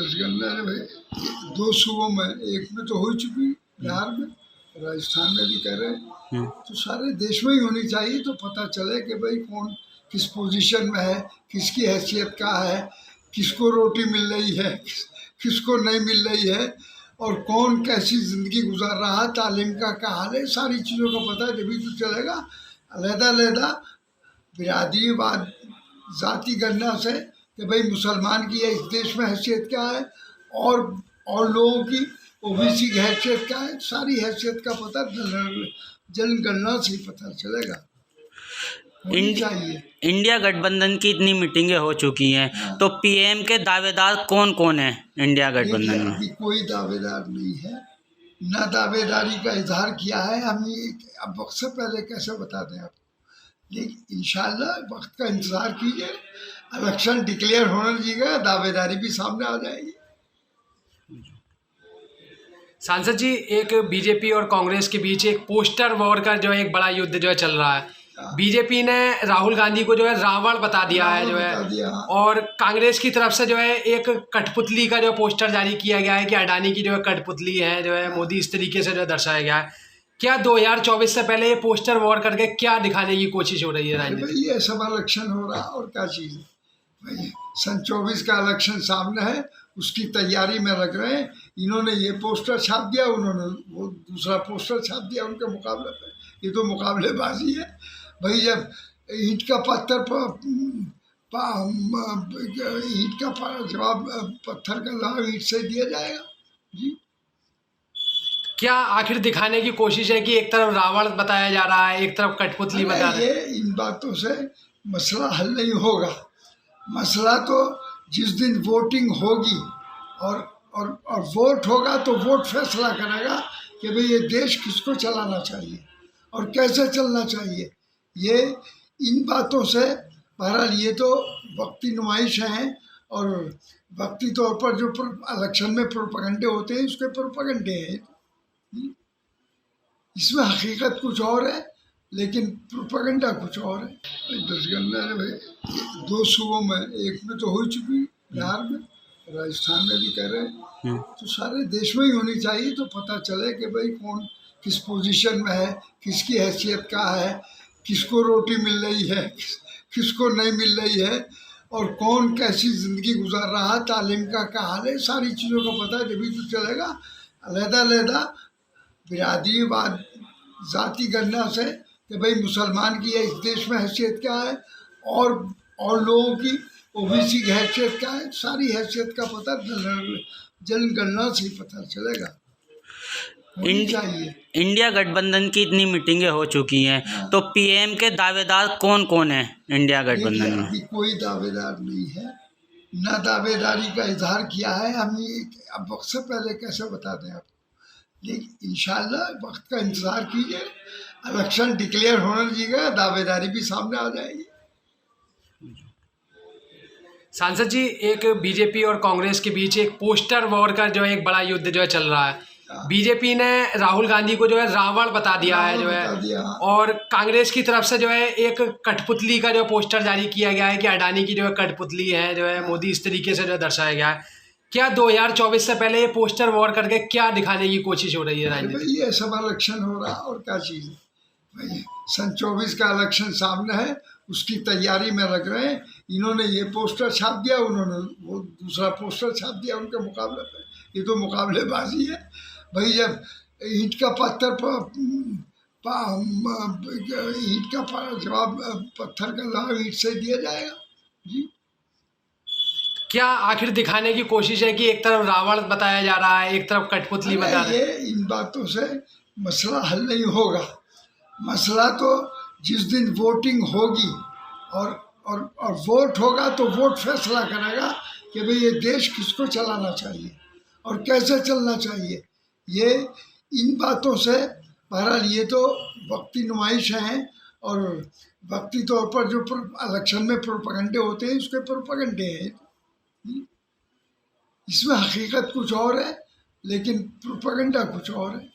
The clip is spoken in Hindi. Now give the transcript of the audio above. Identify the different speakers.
Speaker 1: दशगंधा जो है 2 सूबों में, एक में तो हो चुकी, बिहार में, राजस्थान में भी कर रहे हैं, तो सारे देश में ही होनी चाहिए, तो पता चले कि भाई कौन किस पोजीशन में है, किसकी हैसियत का है, किसको रोटी मिल रही है, किसको नहीं मिल रही है, और कौन कैसी ज़िंदगी गुजार रहा है, तालीम का क्या हाल है, सारी चीज़ों का पता है जभी तो चलेगा। अलहदा बिरादरीवाद ज़ाती गणना से कि भाई मुसलमान की इस देश में हैसियत क्या है, और लोगों की ओबीसी की हैसियत क्या है, सारी हैसियत का पता जनगणना से ही पता चलेगा। चाहिए
Speaker 2: इंडिया गठबंधन की इतनी मीटिंगें हो चुकी हैं,
Speaker 1: हाँ।
Speaker 2: तो पीएम के दावेदार कौन कौन है इंडिया गठबंधन में?
Speaker 1: अभी कोई दावेदार नहीं है, ना दावेदारी का इजहार किया है। हम अब वक्त से पहले कैसे बता दें आपको, लेकिन इंशाल्लाह वक्त का इंतज़ार कीजिए, इलेक्शन डिक्लेयर होने दीजिएगा, दावेदारी भी सामने आ जाएगी।
Speaker 3: सांसद जी, एक बीजेपी और कांग्रेस के बीच एक पोस्टर वॉर का जो है एक बड़ा युद्ध जो है चल रहा है। बीजेपी ने राहुल गांधी को जो है रावण बता दिया है जो है, और कांग्रेस की तरफ से जो है एक कठपुतली का जो पोस्टर जारी किया गया है कि अडानी की जो है कठपुतली है जो है, मोदी इस तरीके से जो दर्शाया गया है। क्या 2024 से पहले ये पोस्टर वॉर करके क्या दिखाने की कोशिश हो रही है राजनीति?
Speaker 1: ये सब इलेक्शन हो रहा और क्या चीज़ है भाई, सन 24 का इलेक्शन सामने है, उसकी तैयारी में लग रहे हैं। इन्होंने ये पोस्टर छाप दिया, उन्होंने वो दूसरा पोस्टर छाप दिया उनके मुकाबले पे। ये तो मुकाबलेबाजी है भाई। जब ईंट का पत्थर ईंट का जवाब पत्थर का जवाब ईंट से दिया जाएगा जी।
Speaker 3: क्या आखिर दिखाने की कोशिश है कि एक तरफ रावण बताया जा रहा है, एक तरफ कठपुतली बता रहे हैं?
Speaker 1: ये इन बातों से मसला हल नहीं होगा। मसला तो जिस दिन वोटिंग होगी और वोट होगा तो वोट फैसला करेगा कि भाई ये देश किसको चलाना चाहिए और कैसे चलना चाहिए। ये इन बातों से बहरहाल ये तो वक्ती नुमाइश हैं, और वक्ती तौर पर जो इलेक्शन में प्रोपेगेंडे होते हैं उसके प्रोपेगेंडे हैं। इसमें हकीकत कुछ और है लेकिन प्रोपेगेंडा कुछ और है। दशगंधा जो है 2 सूबों में, एक में तो हो चुकी, बिहार में, राजस्थान में भी कर रहे हैं, तो सारे देश में ही होनी चाहिए, तो पता चले कि भाई कौन किस पोजीशन में है, किसकी हैसियत क्या है, किसको रोटी मिल रही है, किसको नहीं मिल रही है, और कौन कैसी ज़िंदगी गुजार रहा है, तालीम का क्या हाल है, सारी चीज़ों का पता है जभी तो चलेगा। अलहदा बिरादरीवाद ज़ाती गणना से कि भाई मुसलमान की इस देश में हैसियत क्या है, और लोगों की ओबीसी की हैसियत क्या है, सारी हैसियत का पता जनगणना से ही पता चलेगा। चाहिए
Speaker 2: इंडिया गठबंधन की इतनी मीटिंगें हो चुकी हैं, तो पीएम के दावेदार कौन कौन है इंडिया गठबंधन में?
Speaker 1: अभी कोई दावेदार नहीं है, ना दावेदारी का इजहार किया है। हम अब वक्त से पहले कैसे बता दें आपको, लेकिन इंशाल्लाह वक्त का इंतज़ार कीजिए, इलेक्शन डिक्लेयर होने दीजिएगा, दावेदारी भी सामने आ जाएगी।
Speaker 3: सांसद जी, एक बीजेपी और कांग्रेस के बीच एक पोस्टर वॉर का जो है एक बड़ा युद्ध जो है चल रहा है। बीजेपी ने राहुल गांधी को जो है रावण बता दिया है जो है, और कांग्रेस की तरफ से जो है एक कठपुतली का जो पोस्टर जारी किया गया है कि अडानी की जो है कठपुतली है जो है, मोदी इस तरीके से जो दर्शाया गया है। क्या 2024 से पहले ये पोस्टर वॉर करके क्या दिखाने की कोशिश हो रही है राजनीति?
Speaker 1: ये सब इलेक्शन हो रहा और क्या चीज़ है भाई, सन 24 का इलेक्शन सामने है, उसकी तैयारी में लग रहे हैं। इन्होंने ये पोस्टर छाप दिया, उन्होंने वो दूसरा पोस्टर छाप दिया उनके मुकाबले पे। ये तो मुकाबलेबाजी है भाई। जब ईंट का पत्थर ईंट का जवाब पत्थर का जवाब ईंट से दिया जाएगा जी।
Speaker 3: क्या आखिर दिखाने की कोशिश है कि एक तरफ रावण बताया जा रहा है, एक तरफ कठपुतली बता रहे हैं?
Speaker 1: ये इन बातों से मसला हल नहीं होगा। मसला तो जिस दिन वोटिंग होगी और वोट होगा तो वोट फैसला करेगा कि भाई ये देश किसको चलाना चाहिए और कैसे चलना चाहिए। ये इन बातों से बहरहाल ये तो वक्ती नुमाइश हैं, और वक्ती तौर पर जो इलेक्शन में प्रोपेगेंडे होते हैं उसके प्रोपेगेंडे हैं। इसमें हकीकत कुछ और है लेकिन प्रोपेगेंडा कुछ और है।